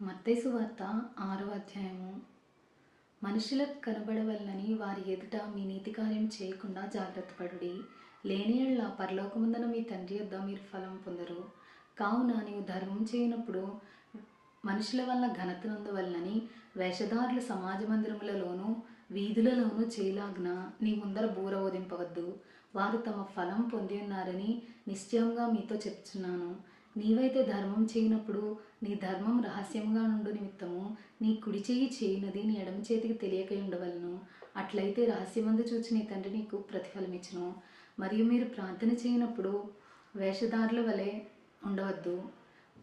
మత్తయి సువార్త 6వ అధ్యాయము. మనుషులకు కనబడవలనని వారి ఎదుట మీ నీతి కార్యం చేయకుండా జాగ్రత్తపడుడి. లేని యెడల పరలోకమందున్న మీ తండ్రి యొద్ద మీరు ఫలం పొందరు. కావున నీవు ధర్మం చేయనప్పుడు మనుషుల వలన ఘనత నొందవలెనని వేషధారులు సమాజ మందిరములలోనూ వీధులలోనూ చేయలాగున నీ ముందర బూర ఊదింపవద్దు. వారు తమ ఫలం పొంది ఉన్నారని నిశ్చయంగా మీతో చెప్తున్నాను. నీవైతే ధర్మం చేయనప్పుడు నీ ధర్మం రహస్యంగా నుండు నిమిత్తము నీ కుడి చెయ్యి చేయనది నీ ఎడమ చేతికి తెలియక ఉండవలను. అట్లయితే రహస్యమందు చూచి నీ తండ్రి నీకు ప్రతిఫలమిచ్చును. మరియు మీరు ప్రార్థన చేయనప్పుడు వేషధారుల వలె ఉండవద్దు,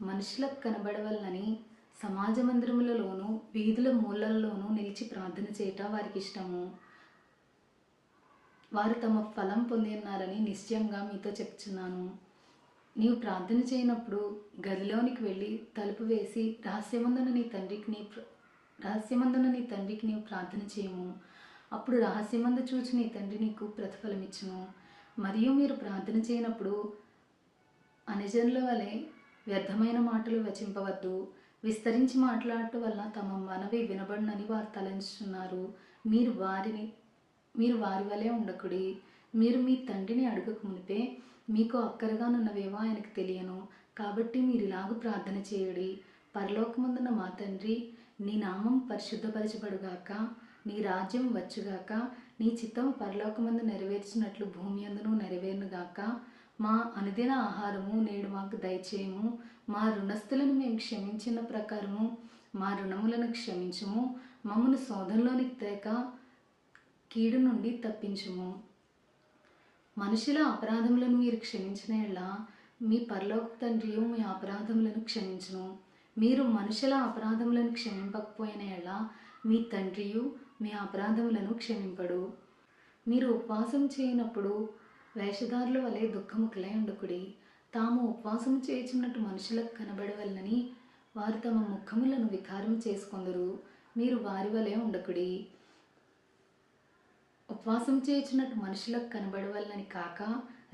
మనుషులకు కనబడవలనని సమాజ మందిరములలోనూ వీధుల మూలల్లోనూ నిలిచి ప్రార్థన చేయట వారికి ఇష్టము. వారు తమ ఫలం పొంది ఉన్నారని నిశ్చయంగా మీతో చెప్తున్నాను. నీవు ప్రార్థన చేయనప్పుడు గదిలోనికి వెళ్ళి తలుపు వేసి రహస్యమందున నీ తండ్రికి నీవు ప్రార్థన చేయము. అప్పుడు రహస్యమందు చూచి నీ తండ్రి నీకు ప్రతిఫలమిచ్చును. మరియు మీరు ప్రార్థన చేయనప్పుడు అన్యజనుల వలె వ్యర్థమైన మాటలు వచింపవద్దు. విస్తరించి మాట్లాడటం వల్ల తమ మనవి వినబడునని వారు తలంచుతున్నారు. మీరు వారి వలె ఉండకుడి. మీరు మీ తండ్రిని అడగక మునిపే మీకు అక్కరగానున్నవేవో ఆయనకు తెలియను. కాబట్టి మీరు ఇలాగ ప్రార్థన చేయుడి. పరలోకమందున్న మా తండ్రి, నీ నామం పరిశుద్ధపరచబడుగాక, నీ రాజ్యం వచ్చుగాక, నీ చిత్తం పరలోకమందు నెరవేర్చినట్లు భూమి అందును నెరవేరునుగాక. మా అనుదిన ఆహారము నేడు మాకు దయచేయము. మా రుణస్థులను మేము క్షమించిన ప్రకారము మా రుణములను క్షమించుము. మమ్మను శోధనలోనికి తేక కీడు నుండి తప్పించుము. మనుషుల అపరాధములను మీరు క్షమించిన యెడల మీ పరలోక తండ్రియు మీ అపరాధములను క్షమించును. మీరు మనుషుల అపరాధములను క్షమింపకపోయిన యెడల మీ తండ్రియు మీ అపరాధములను క్షమింపడు. మీరు ఉపవాసం చేయనప్పుడు వేషధారుల వలె దుఃఖముఖులై ఉండకుడి. తాము ఉపవాసం చేయుచున్నట్టు మనుషులకు కనబడవలనని వారు తమ ముఖములను వికారం చేసుకొందురు. మీరు వారి వలె ఉండకుడి. ఉపవాసం చేయుచున్నట్టు మనుషులకు కనబడవలనని కాక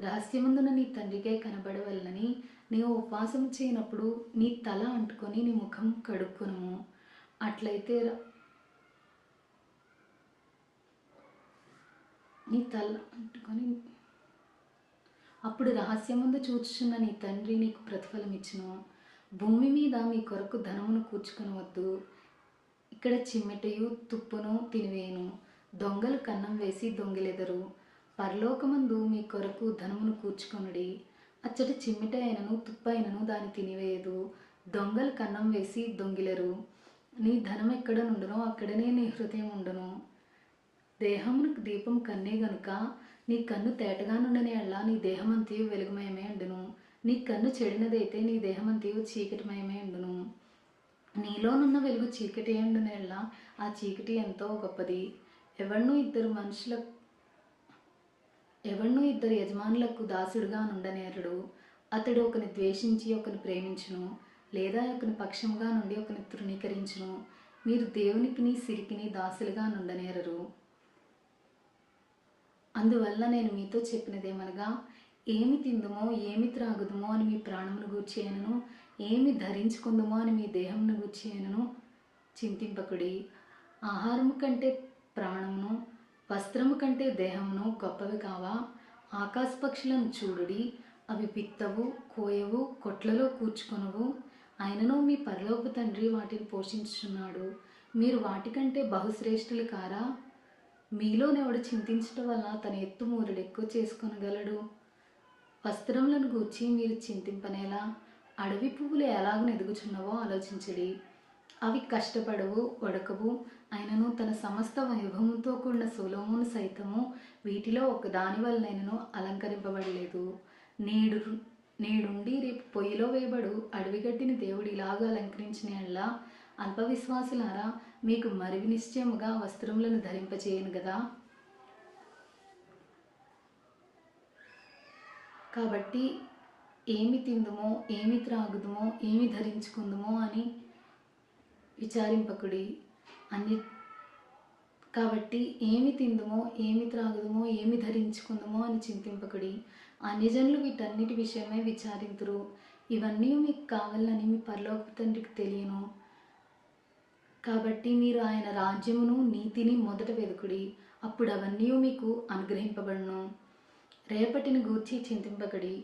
రహస్యమందున నీ తండ్రికే కనబడవలనని నీవు ఉపవాసం చేయనప్పుడు నీ తల అంటుకొని నీ ముఖం కడుక్కునుము. అట్లయితే నీ తల అంటుకొని అప్పుడు రహస్యమందు చూచుచున్న నీ తండ్రి నీకు ప్రతిఫలమిచ్చును. భూమి మీద మీ కొరకు ధనమును కూర్చుకొనవద్దు. ఇక్కడ చిమ్మెటయు తుప్పును తినివేయును, దొంగలు కన్నం వేసి దొంగిలెదరు. పరలోకమందు మీ కొరకు ధనమును కూర్చుకొనుడి. అచ్చట చిమ్మెట అయినను తుప్పైనను దాన్ని తినివేయదు, దొంగలు కన్నం వేసి దొంగిలరు. నీ ధనం ఎక్కడ నుండునో అక్కడనే నీ హృదయం ఉండును. దేహమునకు దీపం కన్నే గనుక నీ కన్ను తేటగా నుండని యెడల నీ దేహమంతయు వెలుగుమయమే ఉండును. నీ కన్ను చెడినదైతే నీ దేహమంతయు చీకటిమయమే ఉండును. నీలోనున్న వెలుగు చీకటి ఉండున యెడల ఆ చీకటి ఎంతో గొప్పది. ఎవడునూ ఇద్దరు యజమానులకు దాసుడుగా నుండనేరడు. అతడు ఒకని ద్వేషించి ఒకని ప్రేమించును, లేదా ఒకని పక్షముగా నుండి ఒకని తృణీకరించును. మీరు దేవునికిని సిరికిని దాసులుగా నుండనేరరు. అందువల్ల నేను మీతో చెప్పినదేమనగా, ఏమి తిందుమో ఏమి త్రాగుదుమో అని మీ ప్రాణమును గూర్చి అయినను, ఏమి ధరించుకుందుమో అని మీ దేహమును గూర్చి అయినను చింతింపకుడి. ఆహారము కంటే ప్రాణమును, వస్త్రము కంటే దేహమును గొప్పవి కావా? ఆకాశ పక్షులను చూడుడి, అవి విత్తవు, కోయవు, కొట్లలో కూర్చుకొనవు, అయినను మీ పరలోక తండ్రి వాటిని పోషించుచున్నాడు. మీరు వాటికంటే బహుశ్రేష్ఠులు కారా? మీలోనెవడు చింతించటం వల్ల తన ఎత్తు మూరెడు ఎక్కువ చేసుకొనగలడు? వస్త్రములను గూర్చి మీరు చింతింపనేలా? అడవి పువ్వులు ఎలాగ ఎదుగుచున్నవో ఆలోచించడి. అవి కష్టపడవు, వడకవు, అయినను తన సమస్త వైభవంతో కూడిన సొలొమోను సైతము వీటిలో ఒక దాని వలనైనను అలంకరింపబడలేదు. నేడుండి రేపు పొయ్యిలో వేయబడు అడవిగడ్డిని దేవుడు ఇలాగ అలంకరించిన యెడల అల్పవిశ్వాసులారా, మీకు మరివి నిశ్చయముగా వస్త్రములను ధరింపచేయను గదా. కాబట్టి ఏమి తిందుమో ఏమి త్రాగుదుమో ఏమి ధరించుకుందుమో అని విచారింపకుడి. కాబట్టి ఏమి తిందుమో ఏమి త్రాగుదుమో ఏమి ధరించుకుందుమో అని చింతింపకుడి. అన్యజనులు వీటన్నిటి విషయమై విచారింతురు. ఇవన్నీ మీకు కావాలని మీ పరలోకపు తండ్రికి తెలియను. కాబట్టి మీరు ఆయన రాజ్యమును నీతిని మొదట వెదుకుడి, అప్పుడు అవన్నీ మీకు అనుగ్రహింపబడును. రేపటిని గూర్చి చింతింపకడి,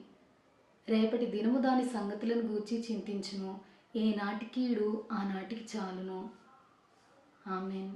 రేపటి దినము దాని సంగతులను గూర్చి చింతించును. ఏ నాటికీడు ఆ నాటికి చాలును. ఆమేన్.